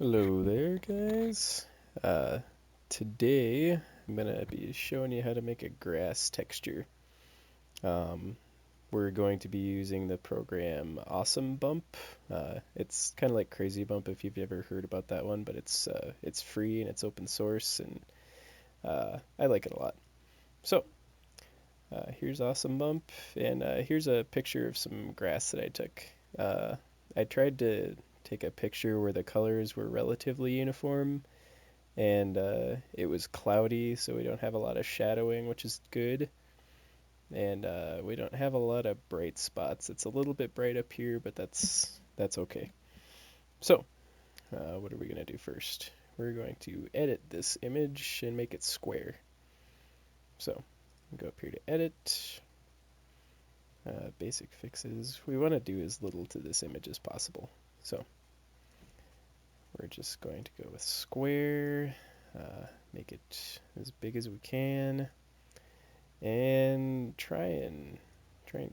Hello there, guys. Uh, Today I'm gonna be showing you how to make a grass texture. Um, we're going to be using the program Awesome Bump. It's kind of like Crazy Bump if you've ever heard about that one, but it's free and it's open source, and I like it a lot. So here's Awesome Bump, and here's a picture of some grass that I took. I tried to take a picture where the colors were relatively uniform and it was cloudy, so we don't have a lot of shadowing, which is good. And we don't have a lot of bright spots. It's a little bit bright up here, but that's okay. So, what are we gonna do first? We're going to edit this image and make it square. So, go up here to edit, basic fixes. We want to do as little to this image as possible. So, we're just going to go with square, make it as big as we can, and try and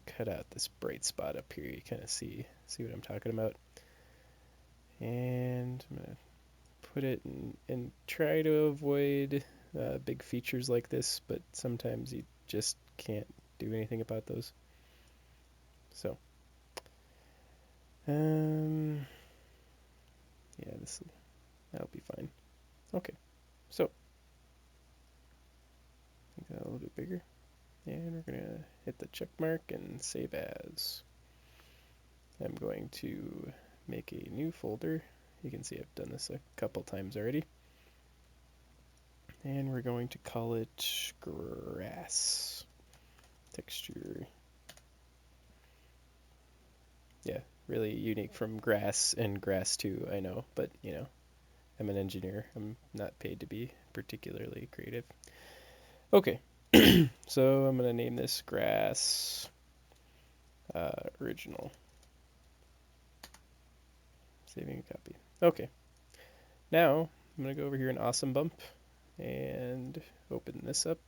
cut out this bright spot up here. You kind of see what I'm talking about. And I'm gonna put it in, and try to avoid big features like this, but sometimes you just can't do anything about those. So, yeah, that'll be fine. Okay, so make that a little bit bigger, and we're gonna hit the check mark and save as. I'm going to make a new folder. You can see I've done this a couple times already. And we're going to call it grass texture. Yeah, really unique from grass and grass 2, I know, but I'm an engineer. I'm not paid to be particularly creative. Okay, so I'm going to name this grass original. Saving a copy. Okay, now I'm going to go over here in Awesome Bump and open this up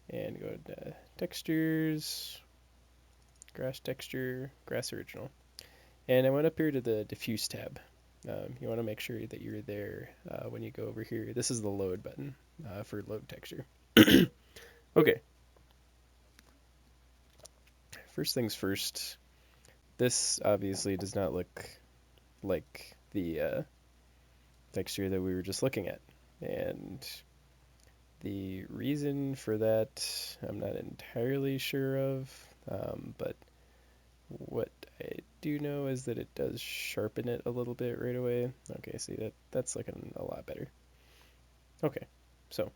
and go to textures, grass texture, grass original. And I went up here to the diffuse tab. You want to make sure that you're there when you go over here. This is the load button for load texture. Okay, first things first. This obviously does not look like the texture that we were just looking at. And the reason for that, I'm not entirely sure of, but what I do know is that it does sharpen it a little bit right away. Okay, see that's looking a lot better. Okay, so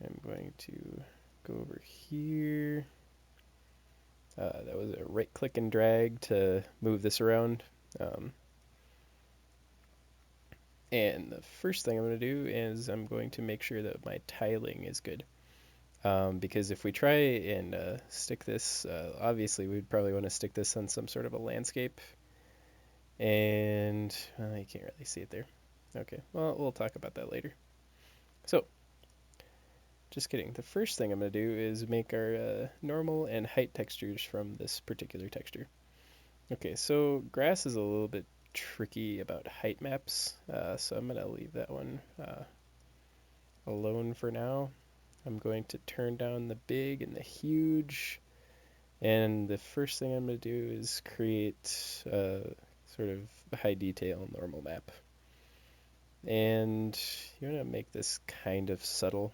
I'm going to go over here. That was a right click and drag to move this around. And the first thing I'm going to do is I'm going to make sure that my tiling is good. Because if we try and stick this, obviously we'd probably want to stick this on some sort of a landscape. And you can't really see it there. Okay, well, we'll talk about that later. So, just kidding. The first thing I'm going to do is make our normal and height textures from this particular texture. Okay, so grass is a little bit tricky about height maps, so I'm going to leave that one alone for now. I'm going to turn down the big and the huge, and the first thing I'm going to do is create a sort of high detail normal map. And you want to make this kind of subtle.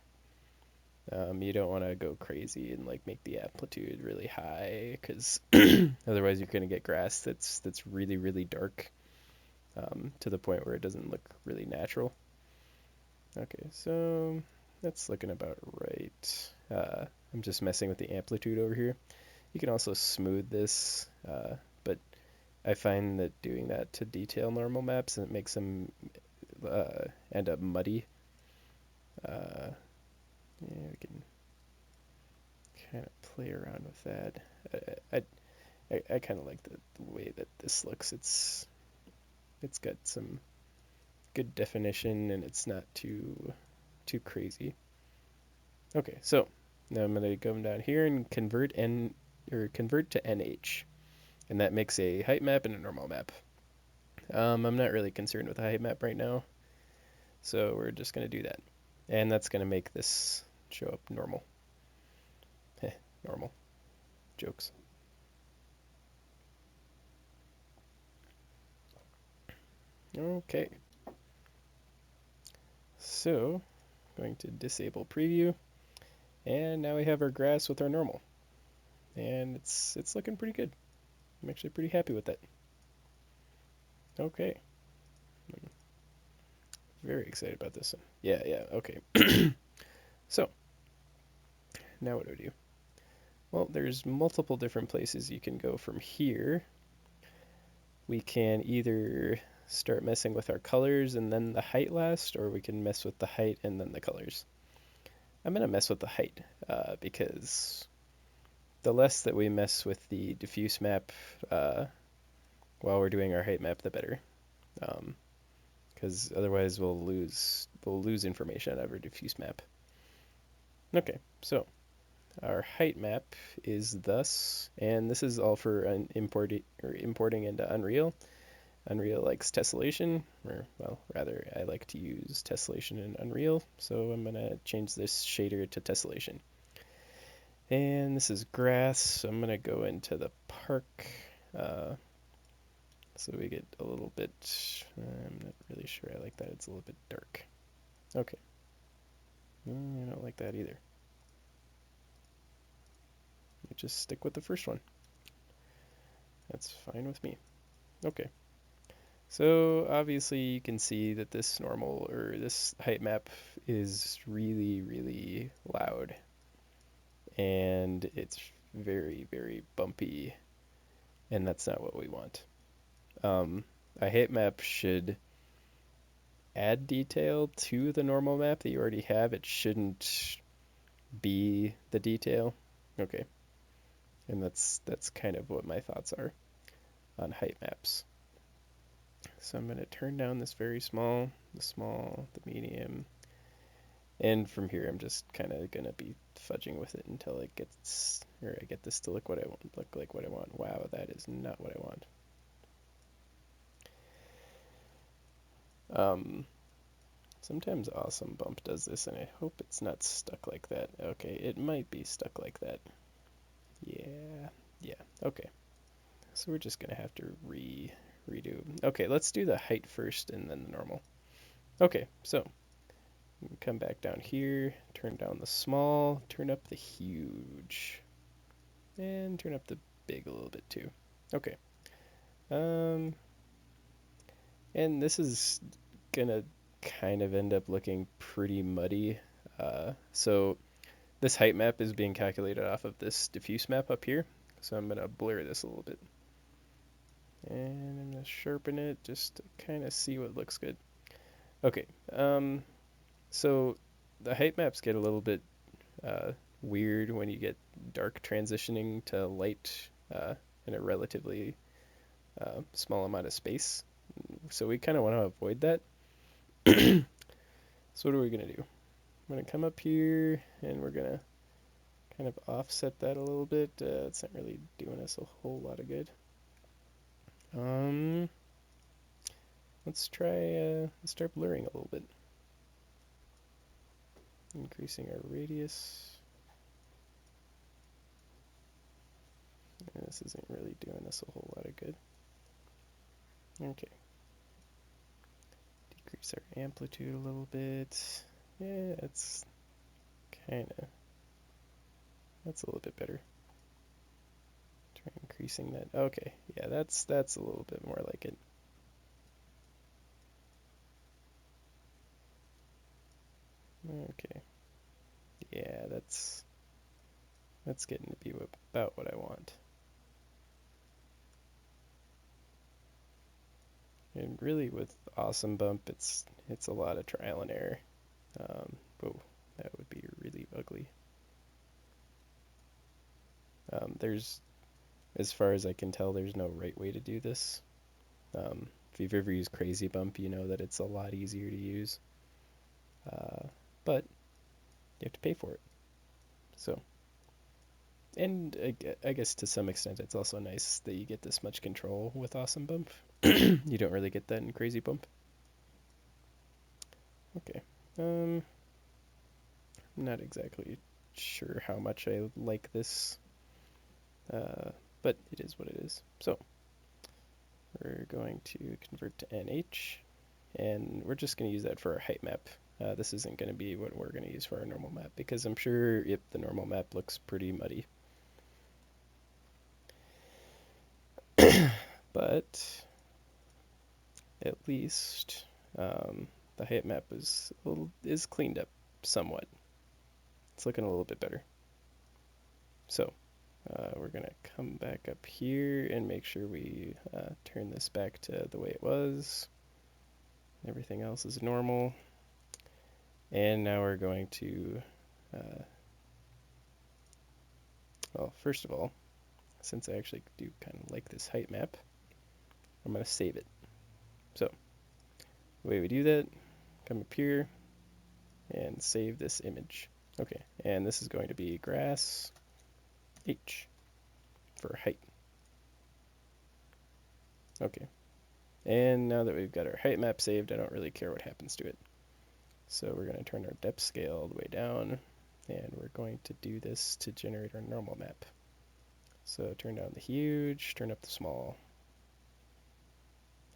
You don't want to go crazy and like make the amplitude really high, because otherwise you're going to get grass that's really, really dark, to the point where it doesn't look really natural. Okay, so that's looking about right. I'm just messing with the amplitude over here. You can also smooth this, but I find that doing that to detail normal maps, it makes them end up muddy. Yeah, we can kind of play around with that. I kind of like the way that this looks. It's got some good definition and it's not too crazy. Okay, so now I'm gonna come down here and convert to NH, and that makes a height map and a normal map. I'm not really concerned with the height map right now, so we're just going to do that. And that's going to make this show up normal. Heh, normal. Jokes. Okay. So, going to disable preview, and now we have our grass with our normal. And it's looking pretty good. I'm actually pretty happy with that. Okay. I'm very excited about this one. Yeah, okay. So, now what do we do? Well, there's multiple different places you can go from here. We can either start messing with our colors and then the height last, or we can mess with the height and then the colors. I'm going to mess with the height because the less that we mess with the diffuse map while we're doing our height map, the better. Because otherwise we'll lose information out of our diffuse map. Okay, so our height map is thus, and this is all for importing into Unreal. Unreal likes tessellation, or well, rather, I like to use tessellation in Unreal, so I'm gonna change this shader to tessellation. And this is grass, so I'm gonna go into the park, so we get a little bit. I'm not really sure I like that. It's a little bit dark. Okay. I don't like that either. Let me just stick with the first one. That's fine with me. Okay. So obviously you can see that this normal or this height map is really, really loud. And it's very, very bumpy. And that's not what we want. A height map should add detail to the normal map that you already have. It shouldn't be the detail. Okay. And that's kind of what my thoughts are on height maps. So I'm going to turn down this very small, the medium, and from here I'm just kind of going to be fudging with it until it gets, or I get this to look like what I want. Wow, that is not what I want. Sometimes Awesome Bump does this, and I hope it's not stuck like that. Okay, it might be stuck like that. Yeah, okay. So we're just gonna have to redo. Okay, let's do the height first and then the normal. Okay, so come back down here, turn down the small, turn up the huge, and turn up the big a little bit too. Okay. And this is gonna kind of end up looking pretty muddy. So this height map is being calculated off of this diffuse map up here. So I'm gonna blur this a little bit. And I'm gonna sharpen it just to kind of see what looks good. Okay, so the height maps get a little bit weird when you get dark transitioning to light in a relatively small amount of space. So we kind of want to avoid that. So what are we going to do? I'm going to come up here and we're going to kind of offset that a little bit. It's not really doing us a whole lot of good. Let's try, let's start blurring a little bit. Increasing our radius. And this isn't really doing us a whole lot of good. Okay. Decrease our amplitude a little bit. Yeah, it's kind of, that's a little bit better. Try increasing that. Okay, yeah, that's a little bit more like it. Okay. Yeah, that's getting to be about what I want. And really with Awesome Bump, it's a lot of trial and error. Oh, that would be really ugly. There's, as far as I can tell, there's no right way to do this. If you've ever used Crazy Bump, you know that it's a lot easier to use. But you have to pay for it. So, and I guess to some extent, it's also nice that you get this much control with Awesome Bump. You don't really get that in Crazy Bump. Okay. Not exactly sure how much I like this, but it is what it is. So we're going to convert to NH, and we're just going to use that for our height map. This isn't going to be what we're going to use for our normal map, because I'm sure the normal map looks pretty muddy. But at least the height map is cleaned up somewhat. It's looking a little bit better. So we're going to come back up here and make sure we turn this back to the way it was. Everything else is normal. And now we're going to, well, first of all, since I actually do kind of like this height map, I'm going to save it. So the way we do that, come up here and save this image. Okay, and this is going to be grass H for height. Okay, and now that we've got our height map saved, I don't really care what happens to it. So we're going to turn our depth scale all the way down, and we're going to do this to generate our normal map. So turn down the huge, turn up the small.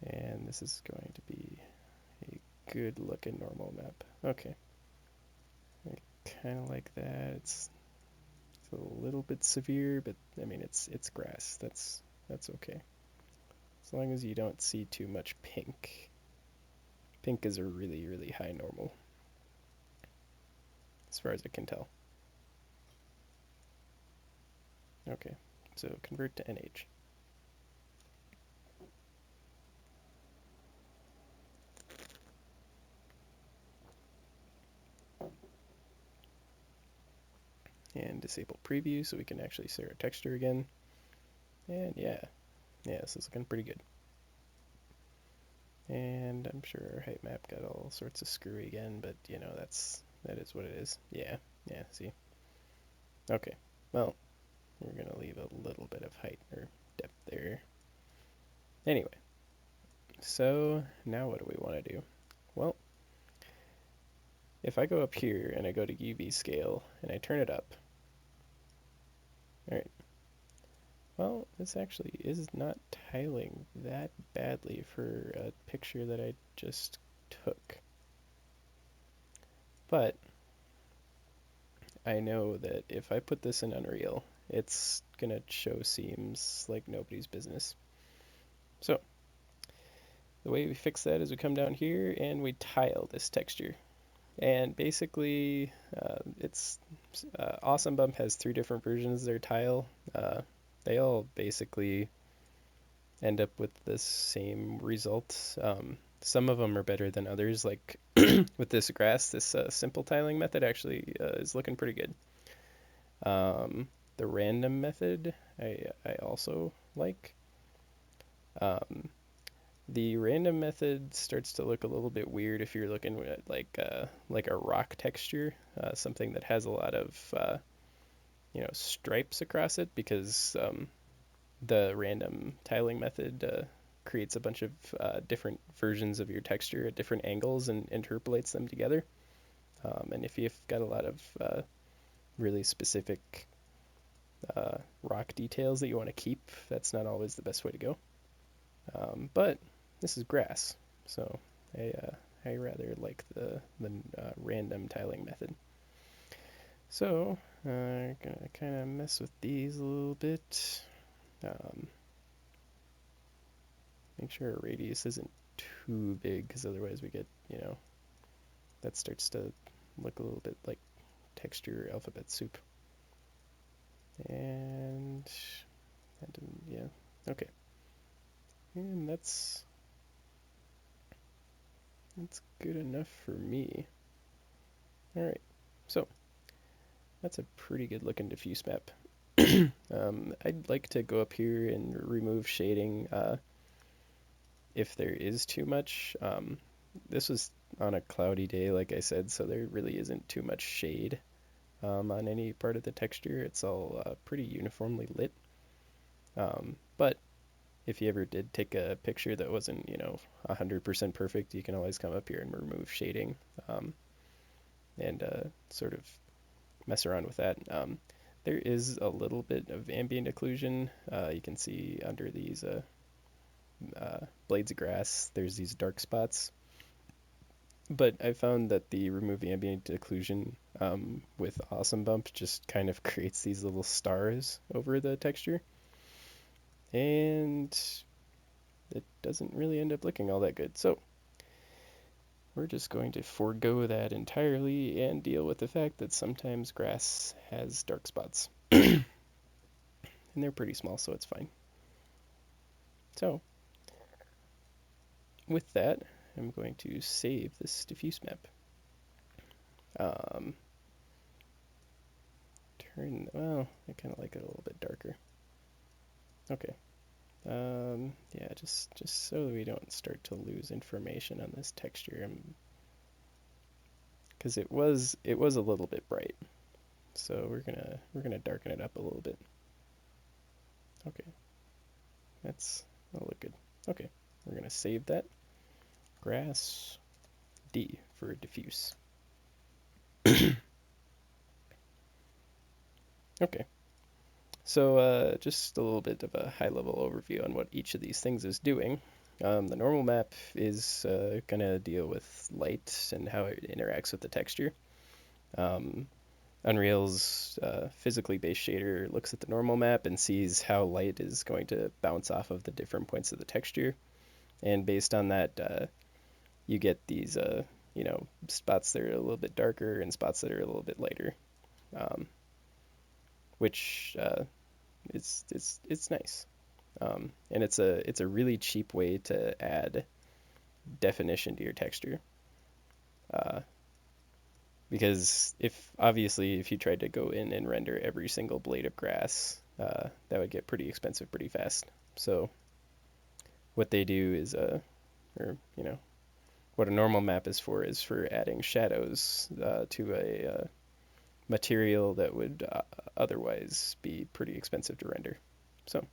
And this is going to be a good looking normal map. Okay. I kind of like that. It's a little bit severe, but I mean it's grass. That's okay. As long as you don't see too much pink. Pink is a really, really high normal, as far as I can tell. Okay, so convert to NH. And disable preview so we can actually see our texture again. And yeah, this is looking pretty good. And I'm sure our height map got all sorts of screwy again, but you know, that is what it is. Yeah, see. Okay, well, we're gonna leave a little bit of height or depth there. Anyway, so now what do we want to do? Well, if I go up here and I go to UV scale and I turn it up, alright, well, this actually is not tiling that badly for a picture that I just took. But I know that if I put this in Unreal, it's gonna show seams like nobody's business. So the way we fix that is we come down here and we tile this texture. And basically, Awesome Bump has 3 different versions of their tile. They all basically end up with the same results. Some of them are better than others. Like with this grass, this simple tiling method actually is looking pretty good. The random method I also like. The random method starts to look a little bit weird if you're looking at like a rock texture, something that has a lot of stripes across it, because the random tiling method creates a bunch of different versions of your texture at different angles and interpolates them together. And if you've got a lot of really specific rock details that you want to keep, that's not always the best way to go. But this is grass, so I rather like the random tiling method. So I'm gonna kind of mess with these a little bit. Make sure our radius isn't too big, because otherwise we get, that starts to look a little bit like texture alphabet soup. And that didn't, yeah, okay. And that's good enough for me. Alright, so that's a pretty good looking diffuse map. I'd like to go up here and remove shading if there is too much. This was on a cloudy day, like I said, so there really isn't too much shade on any part of the texture. It's all pretty uniformly lit. But if you ever did take a picture that wasn't, 100% perfect, you can always come up here and remove shading, and sort of mess around with that. There is a little bit of ambient occlusion. You can see under these blades of grass, there's these dark spots. But I found that the remove ambient occlusion with Awesome Bump just kind of creates these little stars over the texture. And it doesn't really end up looking all that good. So we're just going to forego that entirely and deal with the fact that sometimes grass has dark spots. And they're pretty small, so it's fine. So with that, I'm going to save this diffuse map. Well, I kind of like it a little bit darker. Okay. Yeah, just so we don't start to lose information on this texture, because it was a little bit bright, so we're gonna darken it up a little bit. Okay, that'll look good. Okay, we're gonna save that. Grass D for diffuse. Okay, so just a little bit of a high-level overview on what each of these things is doing. The normal map is going to deal with light and how it interacts with the texture. Unreal's physically based shader looks at the normal map and sees how light is going to bounce off of the different points of the texture. And based on that, you get these, spots that are a little bit darker and spots that are a little bit lighter, which it's nice. And it's a really cheap way to add definition to your texture. Because if you tried to go in and render every single blade of grass, that would get pretty expensive pretty fast. So what they do is, what a normal map is for adding shadows to a material that would otherwise be pretty expensive to render. So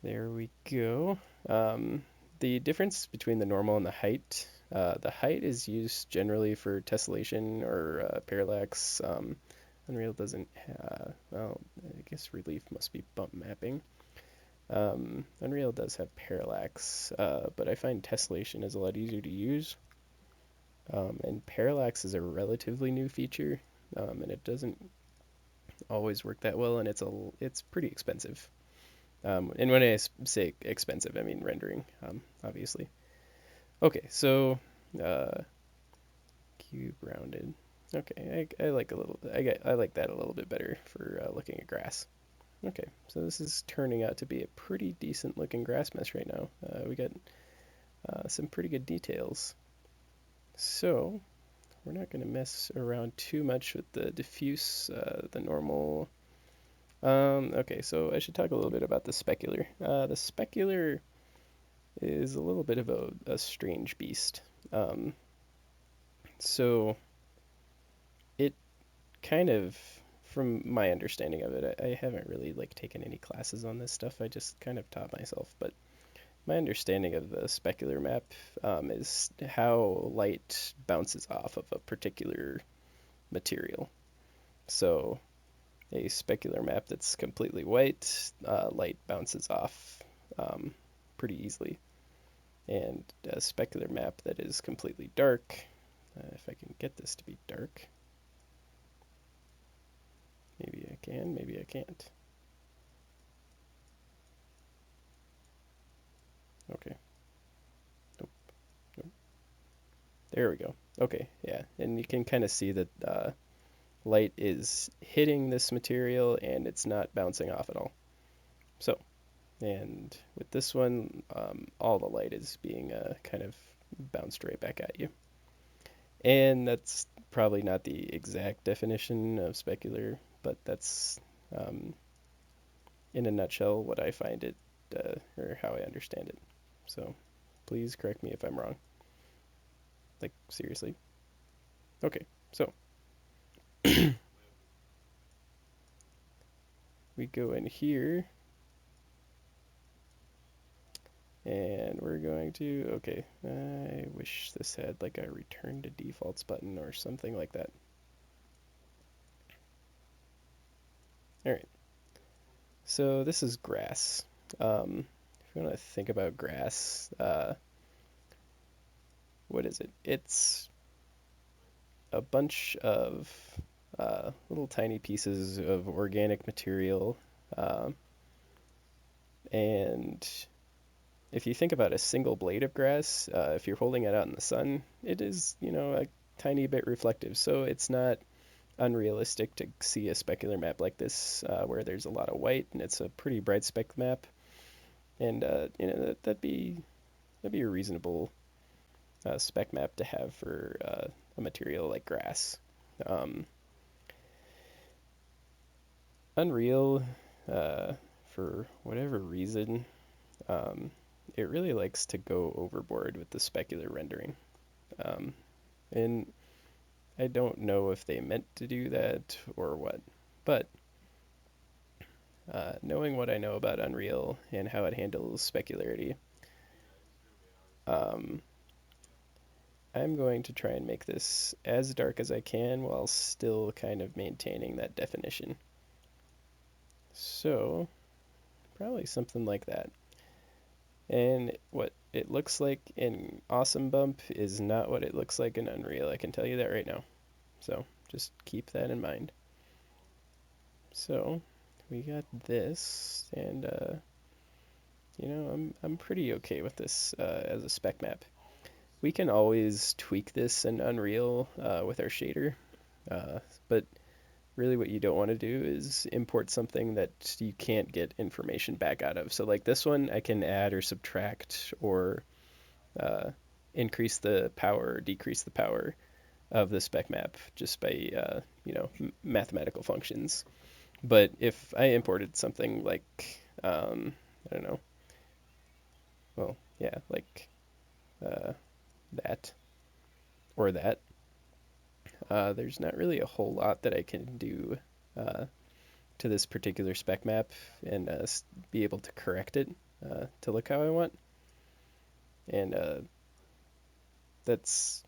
there we go. The difference between the normal and the height is used generally for tessellation or parallax. Unreal doesn't have, well, I guess relief must be bump mapping. Unreal does have parallax, but I find tessellation is a lot easier to use. And parallax is a relatively new feature, and it doesn't always work that well, and it's pretty expensive. And when I say expensive, I mean rendering, obviously. Okay, so cube rounded. Okay, I like I like that a little bit better for looking at grass. Okay, so this is turning out to be a pretty decent looking grass mesh right now. We got some pretty good details. So we're not going to mess around too much with the diffuse, the normal. Okay, so I should talk a little bit about the specular. The specular is a little bit of a strange beast. So it kind of, from my understanding of it, I haven't really taken any classes on this stuff. I just kind of taught myself, but my understanding of the specular map is how light bounces off of a particular material. So a specular map that's completely white, light bounces off pretty easily. And a specular map that is completely dark, if I can get this to be dark. Maybe I can, maybe I can't. Okay. Nope. Nope. There we go. Okay, yeah. And you can kind of see that light is hitting this material and it's not bouncing off at all. So, and with this one, all the light is being kind of bounced right back at you. And that's probably not the exact definition of specular, but that's, in a nutshell, what I find it, or how I understand it. So please correct me if I'm wrong. Seriously. Okay, so we go in here And we're going to, okay, I wish this had like a return to defaults button or something like that. All right, so this is grass. If you want to think about grass, what is it? It's a bunch of little tiny pieces of organic material. Um, and if you think about a single blade of grass, if you're holding it out in the sun, it is, a tiny bit reflective. So it's not unrealistic to see a specular map like this where there's a lot of white and it's a pretty bright spec map. And, that'd be a reasonable spec map to have for a material like grass. Um, Unreal, for whatever reason, um, it really likes to go overboard with the specular rendering. Um, and I don't know if they meant to do that or what, but knowing what I know about Unreal and how it handles specularity, um, I'm going to try and make this as dark as I can while still kind of maintaining that definition. So, probably something like that. And what it looks like in Awesome Bump is not what it looks like in Unreal. I can tell you that right now. So just keep that in mind. So we got this, and I'm pretty okay with this as a spec map. We can always tweak this in Unreal with our shader, but really what you don't want to do is import something that you can't get information back out of. So like this one, I can add or subtract or uh, increase the power or decrease the power of the spec map just by mathematical functions. But if I imported something like I don't know, well, yeah, like uh, that or that, there's not really a whole lot that I can do to this particular spec map and be able to correct it to look how I want. And that's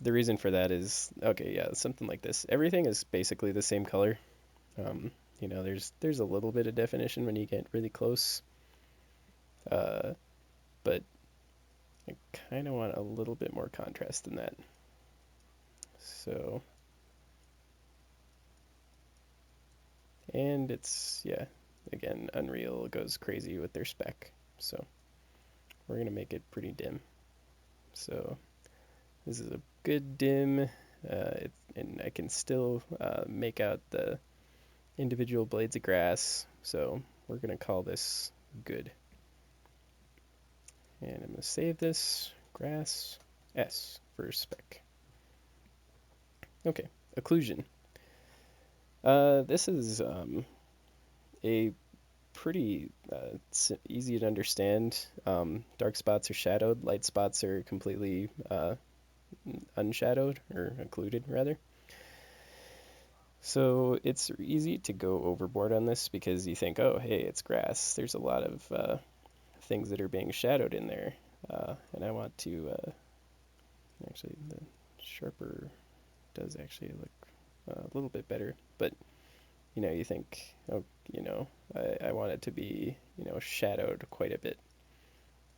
the reason for that is, okay, yeah, something like this. Everything is basically the same color. Um, there's a little bit of definition when you get really close, uh, but I kind of want a little bit more contrast than that. So, and it's, yeah, again, Unreal goes crazy with their spec. So we're going to make it pretty dim. So this is a good dim, and I can still make out the individual blades of grass. So we're going to call this good. And I'm going to save this, grass, S for spec. Okay, occlusion. This is a pretty easy to understand. Dark spots are shadowed, light spots are completely unshadowed, or occluded rather. So it's easy to go overboard on this because you think, oh, hey, it's grass. There's a lot of things that are being shadowed in there. And I want to, actually, the sharper does actually look a little bit better. But, you think, oh, I want it to be, shadowed quite a bit.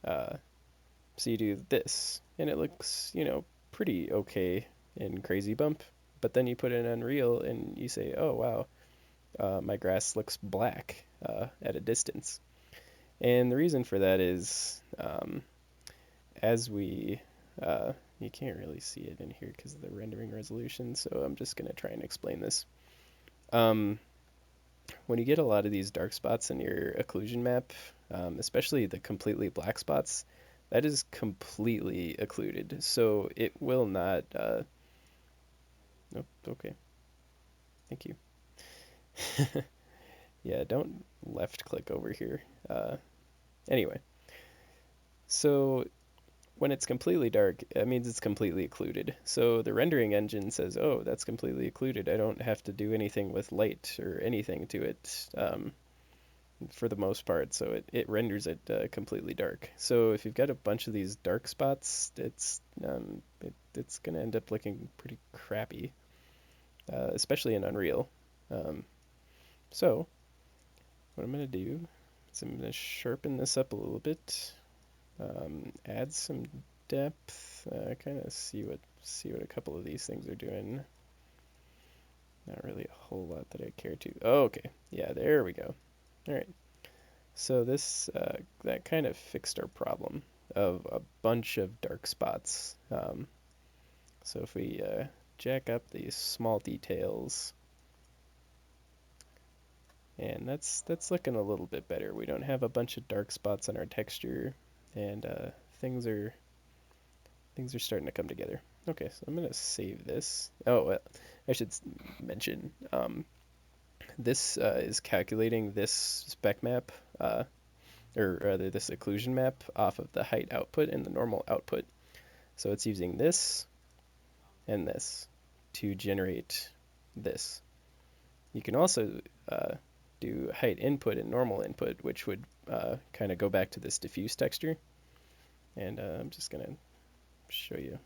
So you do this, and it looks, pretty okay in Crazy Bump. But then you put it in Unreal, and you say, oh, wow, my grass looks black at a distance. And the reason for that is as we, you can't really see it in here because of the rendering resolution, so I'm just going to try and explain this. When you get a lot of these dark spots in your occlusion map, especially the completely black spots, that is completely occluded. So it will not, oh, okay, thank you. Yeah, don't left click over here. Anyway, so when it's completely dark, it means it's completely occluded. So the rendering engine says, oh, that's completely occluded. I don't have to do anything with light or anything to it. for the most part, so it renders it completely dark. So if you've got a bunch of these dark spots, it's gonna end up looking pretty crappy, especially in Unreal. Um, so what I'm gonna do is I'm gonna sharpen this up a little bit, add some depth, kind of see what a couple of these things are doing. Not really a whole lot that I care to. Oh, okay, yeah, there we go. All right. So this that kind of fixed our problem of a bunch of dark spots. So if we jack up these small details, and that's looking a little bit better. We don't have a bunch of dark spots on our texture, and things are things are starting to come together. Okay, so I'm gonna save this. Oh, well, I should mention this is calculating this spec map. Or rather this occlusion map off of the height output and the normal output. So it's using this and this to generate this. You can also do height input and normal input, which would kind of go back to this diffuse texture. And I'm just going to show you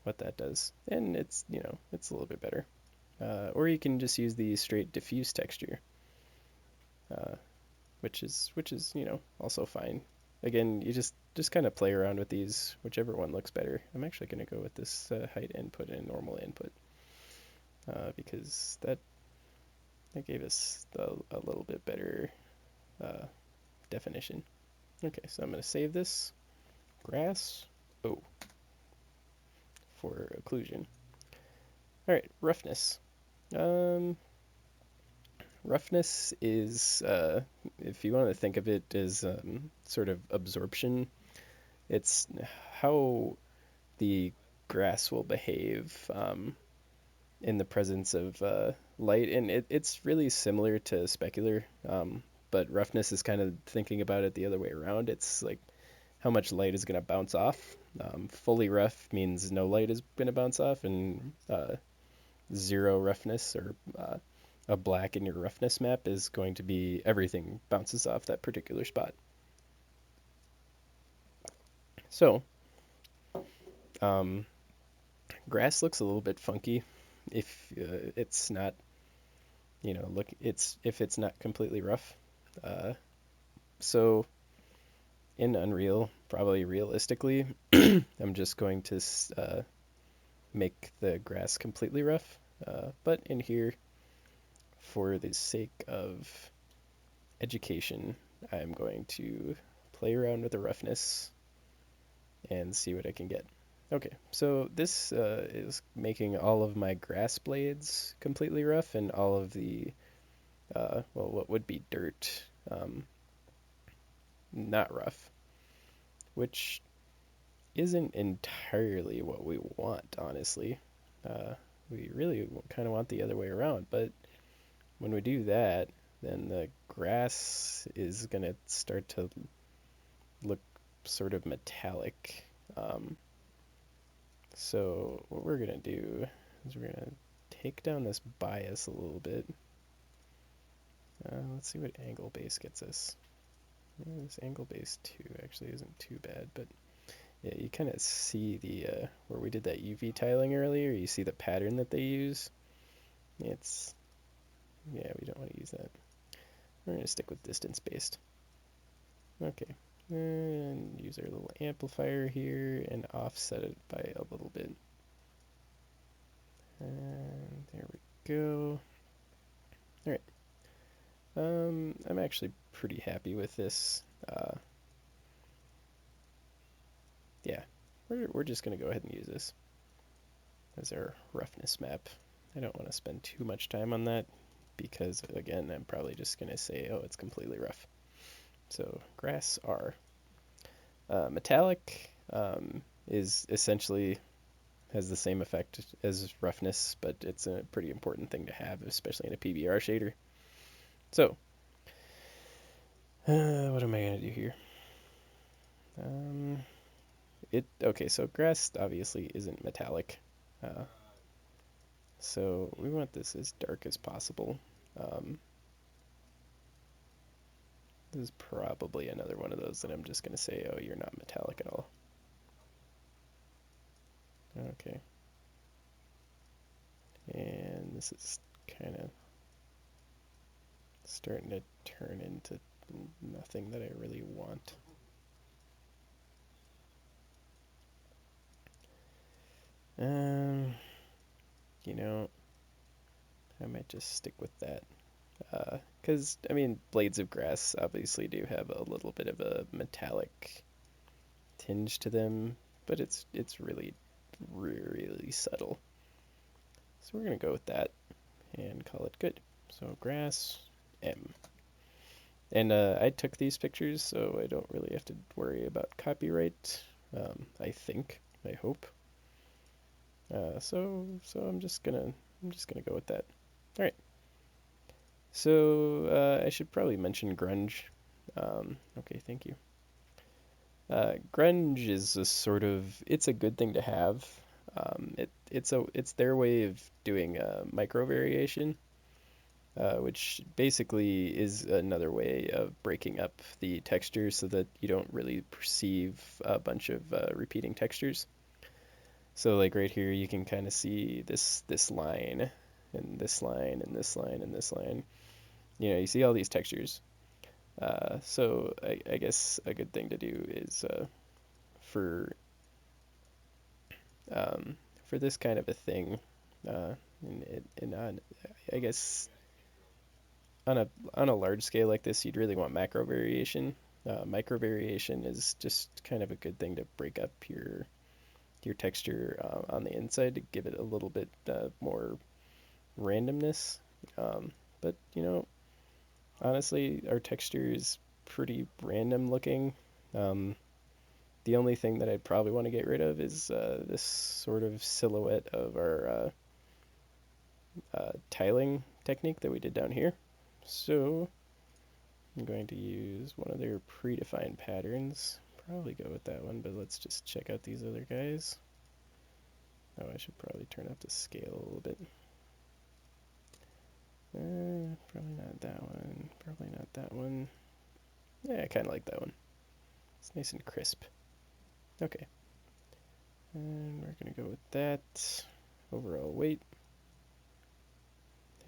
what that does. And it's, it's a little bit better. Or you can just use the straight diffuse texture, uh, which is also fine. Again, you just kind of play around with these, whichever one looks better. I'm actually going to go with this height input and normal input because that gave us a little bit better definition. Okay, so I'm going to save this grass. Oh, for occlusion. All right, roughness. Um, roughness is, if you want to think of it as sort of absorption, it's how the grass will behave in the presence of light, and it's really similar to specular, but roughness is kind of thinking about it the other way around. It's like how much light is going to bounce off. Fully rough means no light is going to bounce off, and zero roughness or a black in your roughness map is going to be everything bounces off that particular spot. So um, grass looks a little bit funky if it's not, look, it's if it's not completely rough. Uh, so in Unreal, probably realistically, I'm just going to make the grass completely rough. But in here, for the sake of education, I'm going to play around with the roughness and see what I can get. Okay, so this is making all of my grass blades completely rough and all of the, well, what would be dirt, not rough, which isn't entirely what we want, honestly. We really kind of want the other way around, but when we do that, then the grass is going to start to look sort of metallic. So what we're going to do is we're going to take down this bias a little bit. Let's see what angle base gets us. This angle base 2 actually isn't too bad, but yeah, you kind of see the where we did that UV tiling earlier, you see the pattern that they use. It's, yeah, we don't want to use that. We're going to stick with distance based. Okay, and use our little amplifier here and offset it by a little bit. And there we go. All right. I'm actually pretty happy with this. Yeah, we're just gonna go ahead and use this as our roughness map. I don't want to spend too much time on that because, again, I'm probably just gonna say, oh, it's completely rough. So grass R. Metallic is essentially has the same effect as roughness, but it's a pretty important thing to have, especially in a PBR shader. So, what am I gonna do here? Okay, so grass obviously isn't metallic, so we want this as dark as possible. This is probably another one of those that I'm just going to say, oh, you're not metallic at all. Okay. And this is kind of starting to turn into nothing that I really want. You know, I might just stick with that. Because, I mean, blades of grass obviously do have a little bit of a metallic tinge to them, but it's really, really subtle. So we're going to go with that and call it good. So grass M. And I took these pictures, so I don't really have to worry about copyright. I think, I hope. So I'm just gonna go with that. All right. So I should probably mention grunge. Okay, thank you. Grunge is a sort of, it's a good thing to have. It's their way of doing micro variation, which basically is another way of breaking up the texture so that you don't really perceive a bunch of repeating textures. So like right here, you can kind of see this line, and this line, and this line, and this line. You know, you see all these textures. So I guess a good thing to do is for for this kind of a thing, I guess on a large scale like this, you'd really want macro variation. Micro variation is just kind of a good thing to break up your texture on the inside to give it a little bit more randomness. But you know, honestly, our texture is pretty random looking. The only thing that I'd probably want to get rid of is this sort of silhouette of our tiling technique that we did down here. So I'm going to use one of their predefined patterns. Probably go with that one, but let's just check out these other guys. Oh, I should probably turn up the scale a little bit. Probably not that one. Probably not that one. Yeah, I kind of like that one. It's nice and crisp. Okay. And we're going to go with that. Overall weight.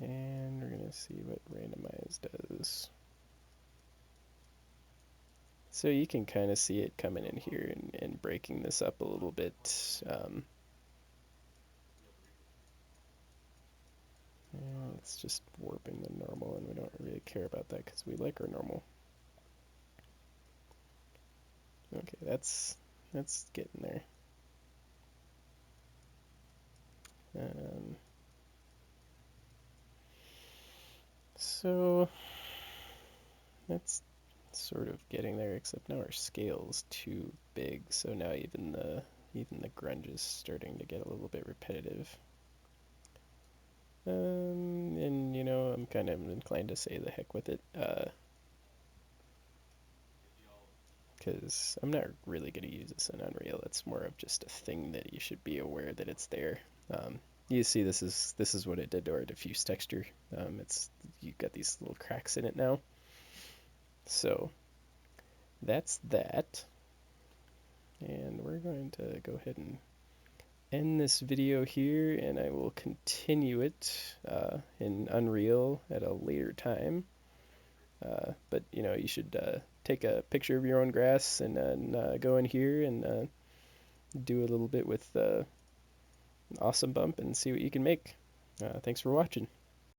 And we're going to see what randomize does. So you can kind of see it coming in here and breaking this up a little bit. Yeah, it's just warping the normal, and we don't really care about that because we like our normal. Okay, that's getting there. So that's sort of getting there, except now our scale's too big, so now even the grunge is starting to get a little bit repetitive. And you know, I'm kind of inclined to say the heck with it, because I'm not really going to use this in Unreal. It's more of just a thing that you should be aware that it's there. You see, this is what it did to our diffuse texture. You've got these little cracks in it now. So that's that. And we're going to go ahead and end this video here, and I will continue it in Unreal at a later time. But you know, you should take a picture of your own grass and then go in here and do a little bit with Awesome Bump and see what you can make. Thanks for watching.